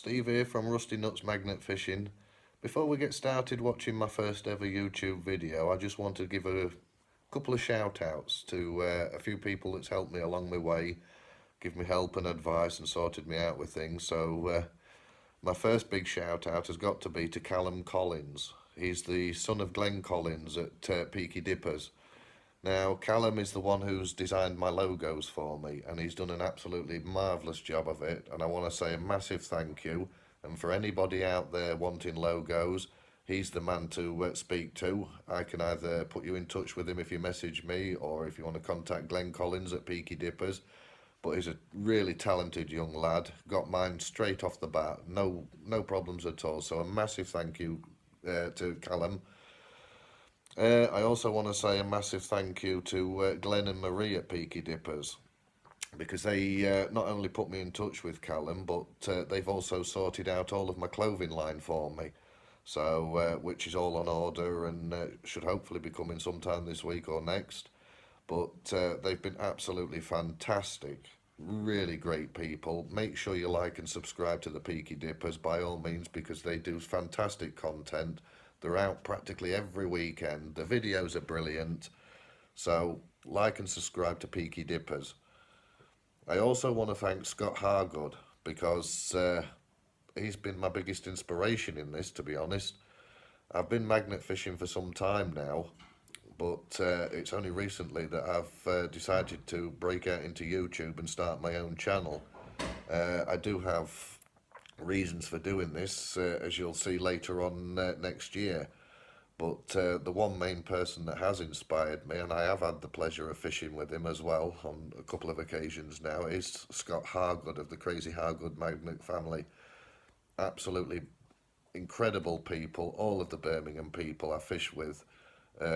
Steve here from Rusty Nuts Magnet Fishing. Before we get started watching my first ever YouTube video, I just want to give a couple of shout outs to a few people that's helped me along my way, give me help and advice and sorted me out with things. So my first big shout out has got to be to Callum Collins. He's the son of Glenn Collins at Peaky Dippers. Now, Callum is the one who's designed my logos for me, and he's done an absolutely marvellous job of it, and I want to say a massive thank you. And for anybody out there wanting logos, he's the man to speak to. I can either put you in touch with him if you message me, or if you want to contact Glenn Collins at Peaky Dippers. But he's a really talented young lad, got mine straight off the bat, no problems at all. So a massive thank you to Callum. I also want to say a massive thank you to Glenn and Marie at Peaky Dippers, because they not only put me in touch with Callum, but they've also sorted out all of my clothing line for me, so which is all on order and should hopefully be coming sometime this week or next. But they've been absolutely fantastic, really great people. Make sure you like and subscribe to the Peaky Dippers by all means, because they do fantastic content. They're out practically every weekend. The videos are brilliant. So like and subscribe to Peaky Dippers. I also want to thank Scott Hargood, because he's been my biggest inspiration in this, to be honest. I've been magnet fishing for some time now, but it's only recently that I've decided to break out into YouTube and start my own channel. I do have reasons for doing this, as you'll see later on next year, but the one main person that has inspired me, and I have had the pleasure of fishing with him as well on a couple of occasions now, is Scott Hargood of the Crazy Hargood Magnet family. Absolutely incredible people, all of the Birmingham people I fish with,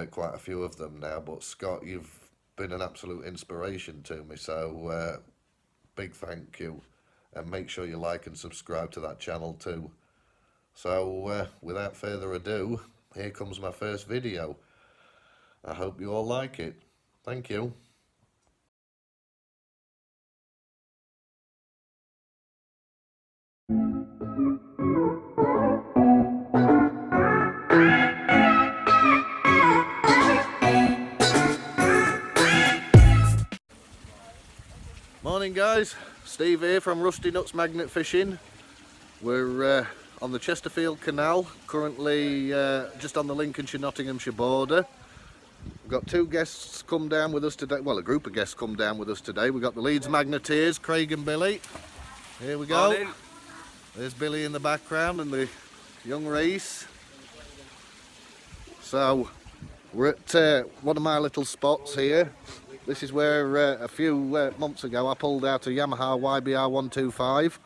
quite a few of them now, but Scott, you've been an absolute inspiration to me, so big thank you. And make sure you like and subscribe to that channel too. So without further ado, here comes my first video. I hope you all like it. Thank you. Morning guys, Steve here from Rusty Nuts Magnet Fishing. We're on the Chesterfield Canal, currently just on the Lincolnshire-Nottinghamshire border. We've got two guests come down with us today, well, a group of guests come down with us today. We've got the Leeds Magneteers, Craig and Billy. Here we go. Morning. There's Billy in the background and the young Reese. So we're at one of my little spots here. This is where a few months ago I pulled out a Yamaha YBR 125.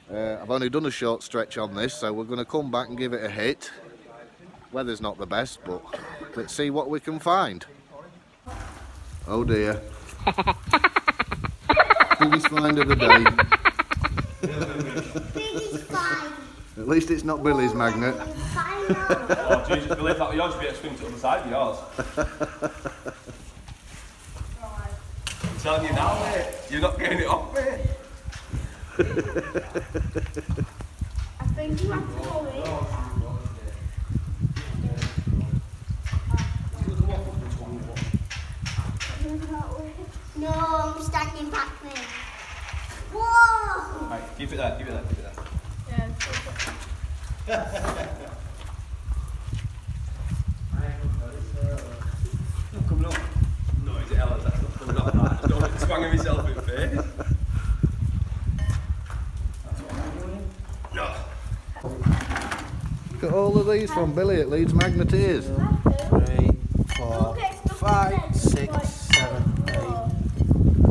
I've only done a short stretch on this, so we're going to come back and give it a hit. Weather's not the best, but let's see what we can find. Oh dear. Biggest find of the day. Biggest find. At least it's not Billy's magnet. Oh Jesus, Billy, that yours would be a swing to the side of yours. I'm telling you now, mate, you're not getting it off, mate. I think you have to go in. No, I'm standing back there. Whoa! Right, keep it there, keep it there, keep it there. Not coming up. No, is it Ella? That's not coming up. Right, I don't want to swing myself in the face. No. Look at all of these from Billy at Leeds Magneteers. 3, 4, 5, 6, 7, 8.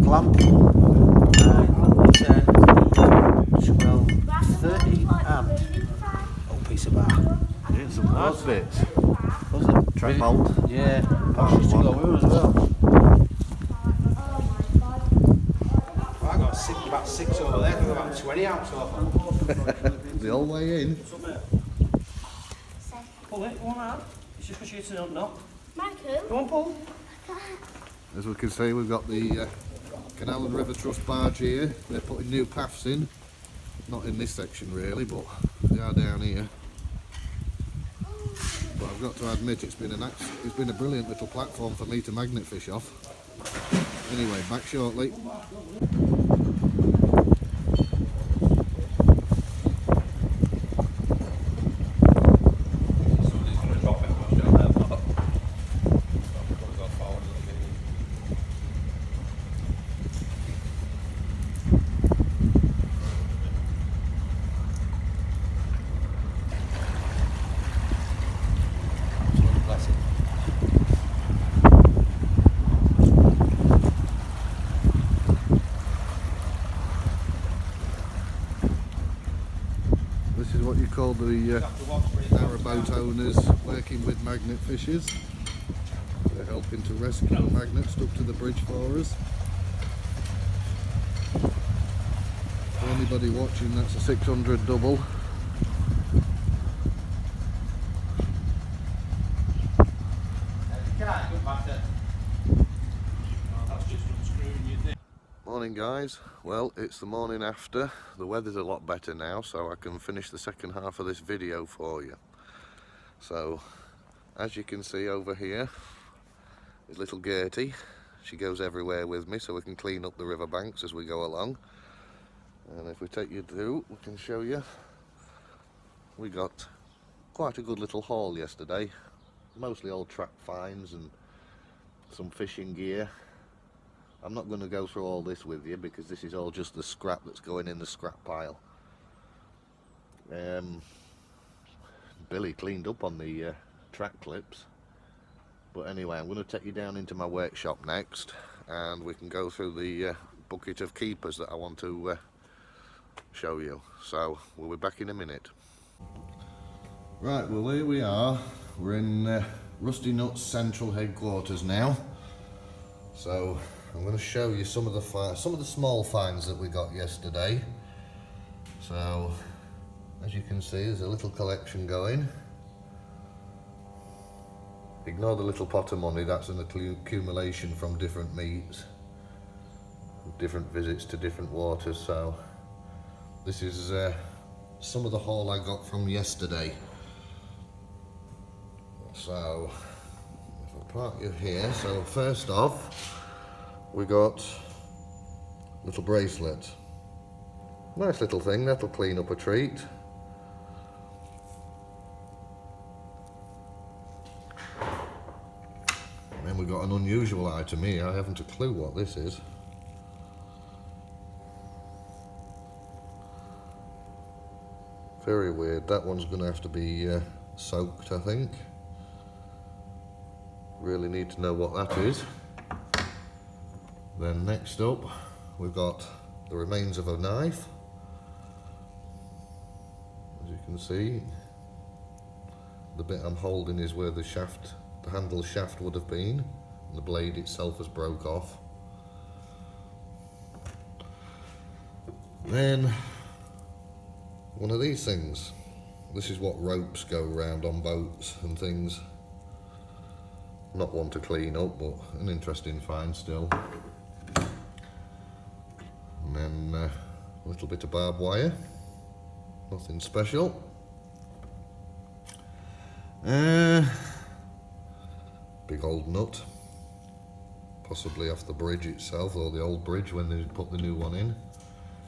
Clamp. 9, 10, 12, 13, and a piece of bar. Yeah, some nice bits. Was it? Trap bolt. Yeah. Oh, Used to go with as well. I got about 6 over there, I think about 20 out over. The whole way in. Pull it, go on out. It's just because you don't know. Michael? Go on, pull. As we can see, we've got the Canal and River Trust barge here. They're putting new paths in. Not in this section really, but they are down here. But I've got to admit it's been a brilliant little platform for me to magnet fish off. Anyway, back shortly. This is what you call the narrowboat owners working with magnet fishers. They're helping to rescue the magnet stuck to the bridge for us. For anybody watching, that's a 600 double. Morning guys, well it's the morning after. The weather's a lot better now, so I can finish the second half of this video for you. So as you can see over here is little Gertie. She goes everywhere with me so we can clean up the riverbanks as we go along. And if we take you through, we can show you. We got quite a good little haul yesterday. Mostly old track finds and some fishing gear. I'm not going to go through all this with you because this is all just the scrap that's going in the scrap pile. Billy cleaned up on the track clips. But anyway, I'm going to take you down into my workshop next and we can go through the bucket of keepers that I want to show you. So we'll be back in a minute. Right, well here we are. We're in Rusty Nut's central headquarters now. So I'm going to show you some of the small finds that we got yesterday. So as you can see, there's a little collection going. Ignore the little pot of money, that's an accumulation from different meets, different visits to different waters. So this is some of the haul I got from yesterday. So if I park you here, so first off we got a little bracelet. Nice little thing, that'll clean up a treat. And then we got an unusual item here. I haven't a clue what this is. Very weird. That one's going to have to be soaked, I think. Really need to know what that is. Then next up we've got the remains of a knife. As you can see, the bit I'm holding is where the handle shaft would have been, and the blade itself has broke off. Then one of these things. This is what ropes go around on boats and things. Not one to clean up, but an interesting find still. And then a little bit of barbed wire. Nothing special. Big old nut. Possibly off the bridge itself, or the old bridge when they put the new one in.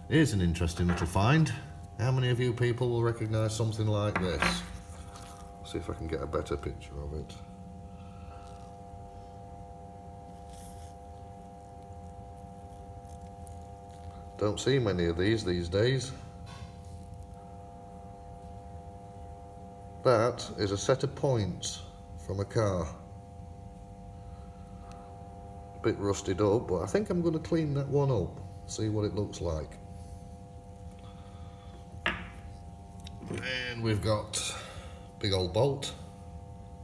Here's an interesting little find. How many of you people will recognise something like this? See if I can get a better picture of it. Don't see many of these days. That is a set of points from a car. A bit rusted up, but I think I'm going to clean that one up, see what it looks like. And we've got a big old bolt,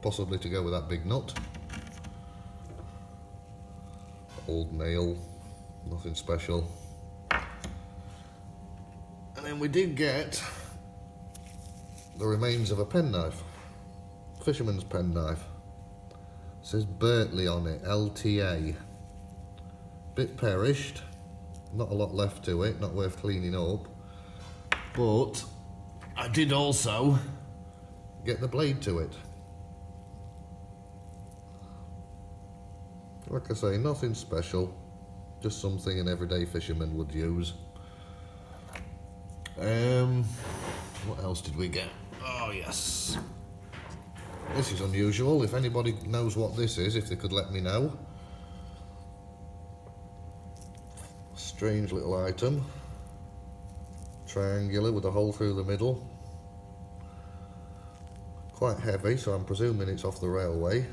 possibly to go with that big nut. Old nail, nothing special. And then we did get the remains of a penknife, fisherman's penknife. It says Bertley on it, LTA. Bit perished, not a lot left to it, not worth cleaning up. But I did also get the blade to it. Like I say, nothing special, just something an everyday fisherman would use. What else did we get? Oh yes, this is unusual. If anybody knows what this is, if they could let me know. Strange little item, triangular with a hole through the middle. Quite heavy, so I'm presuming it's off the railway,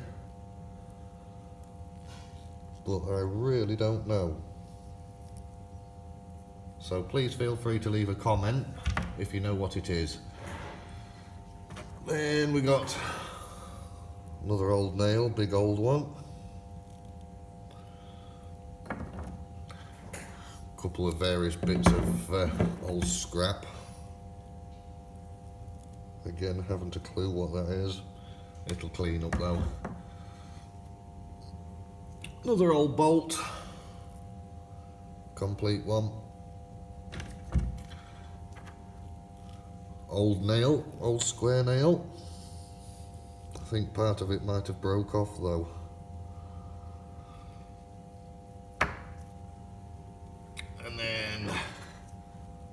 but I really don't know. So please feel free to leave a comment if you know what it is. Then we got another old nail, big old one. Couple of various bits of old scrap. Again, haven't a clue what that is. It'll clean up though. Another old bolt. Complete one. Old nail, old square nail. I think part of it might have broke off though. And then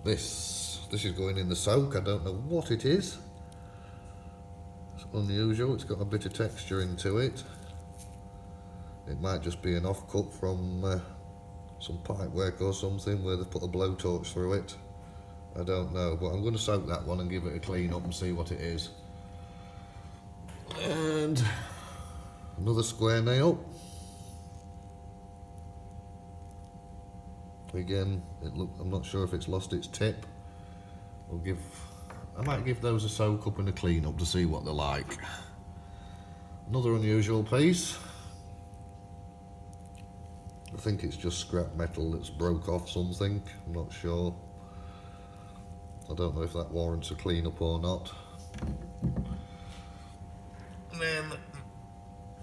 this is going in the soak. I don't know what it is. It's unusual, it's got a bit of texture into it. It might just be an offcut from some pipe work or something where they've put a blowtorch through it. I don't know, but I'm going to soak that one and give it a clean up and see what it is. And another square nail. Again, I'm not sure if it's lost its tip. I might give those a soak up and a clean up to see what they're like. Another unusual piece. I think it's just scrap metal that's broke off something, I'm not sure. I don't know if that warrants a clean up or not. And then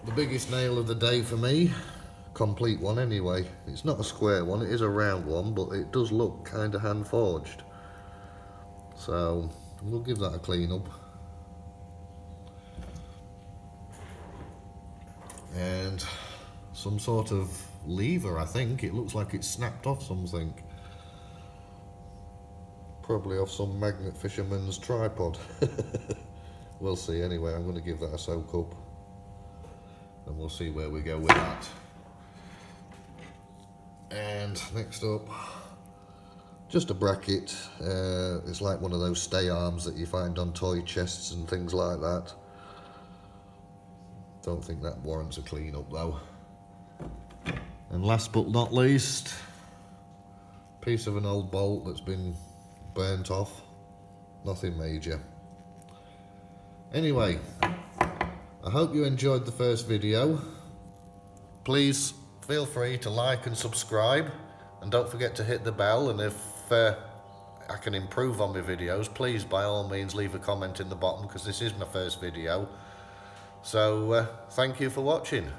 the biggest nail of the day for me, complete one anyway. It's not a square one, it is a round one, but it does look kind of hand forged. So we'll give that a clean up. And some sort of lever, I think. It looks like it's snapped off something. Probably off some magnet fisherman's tripod. We'll see. Anyway, I'm going to give that a soak up and we'll see where we go with that. And next up, just a bracket. It's like one of those stay arms that you find on toy chests and things like that. Don't think that warrants a clean up though. And last but not least, piece of an old bolt that's been burnt off. Nothing major. Anyway, I hope you enjoyed the first video. Please feel free to like and subscribe, and don't forget to hit the bell, and if I can improve on my videos, please by all means leave a comment in the bottom, because this is my first video. So thank you for watching.